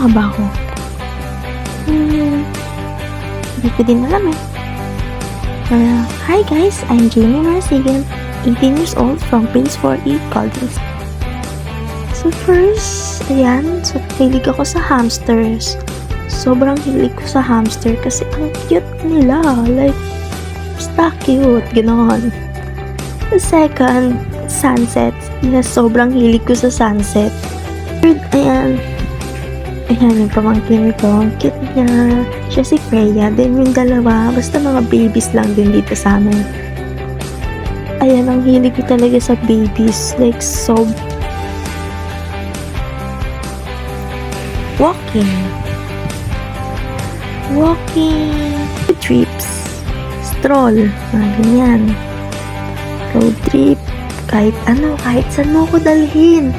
nga ba ako? Hindi ko din alam eh. Hi guys, I'm Jamie Marasigan, 18 years old from Phase 4E, Golden State. So first, ayan, so hilig ako sa hamsters. Sobrang hilig ko sa hamster kasi ang cute nila. Like, basta cute, ganoon. Second, sunsets. Yes, sobrang hilig ko sa sunset. Third, ayan, yung pamangkin ko, ang cute niya. Siya si Freya, then yung dalawa, basta mga babies lang din dito sa amin. Ayan, ang hilig ko talaga sa babies. Like, so... Walking, trips, stroll, mga ganyan. Road trip, kahit ano, kahit saan mo ko dalhin.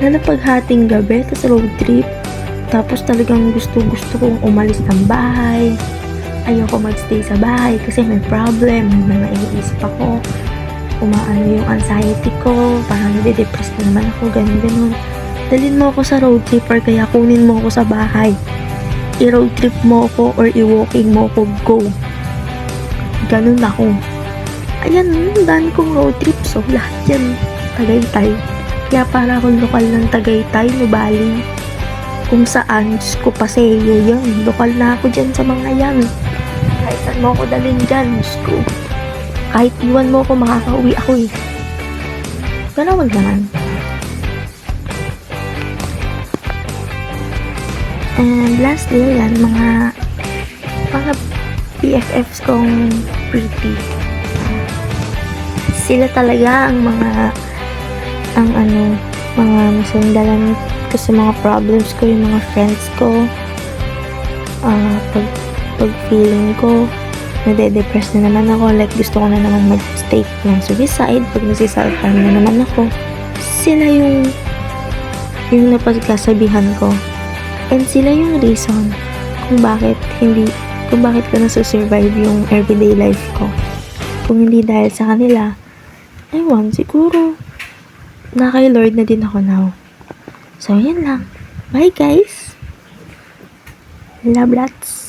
Lalo paghating gabi, tas road trip. Tapos talagang gusto kong umalis ng bahay. Ayoko magstay sa bahay kasi may problem. May mga iniisip ako. Umaano yung anxiety ko. Parang nade-depress na naman ako. Ganun. Dalhin mo ako sa road trip or kaya kunin mo ako sa bahay. I-road trip mo ako or i-walking mo ako. Go. Ganun ako. Ayan, dami kong road trip. So, lahat yan. Tagaytay. Kaya para akong lokal ng Tagaytay, Nubali. Kung saan, Diyos ko, Paseo yan. Lokal na ako dyan sa mga yan. Kahit saan mo ako dalhin dyan, Diyos ko. Kahit iwan mo ako, makakauwi ako eh. Pero wag naman. And lastly, yan, mga BFFs kong pretty. Sila talaga ang mga masundalan ko sa mga problems ko, yung mga friends ko. Pag feeling ko nade-depress na naman ako, like gusto ko na naman mag-state ng suicide, pag nagsiself-harm na naman ako, sila yung napagkasabihan ko. And sila yung reason kung bakit ko nasusurvive yung everyday life ko. Kung hindi dahil sa kanila, ewan, siguro na kay Lord na din ako now. So, yan lang. Bye, guys. Love lots.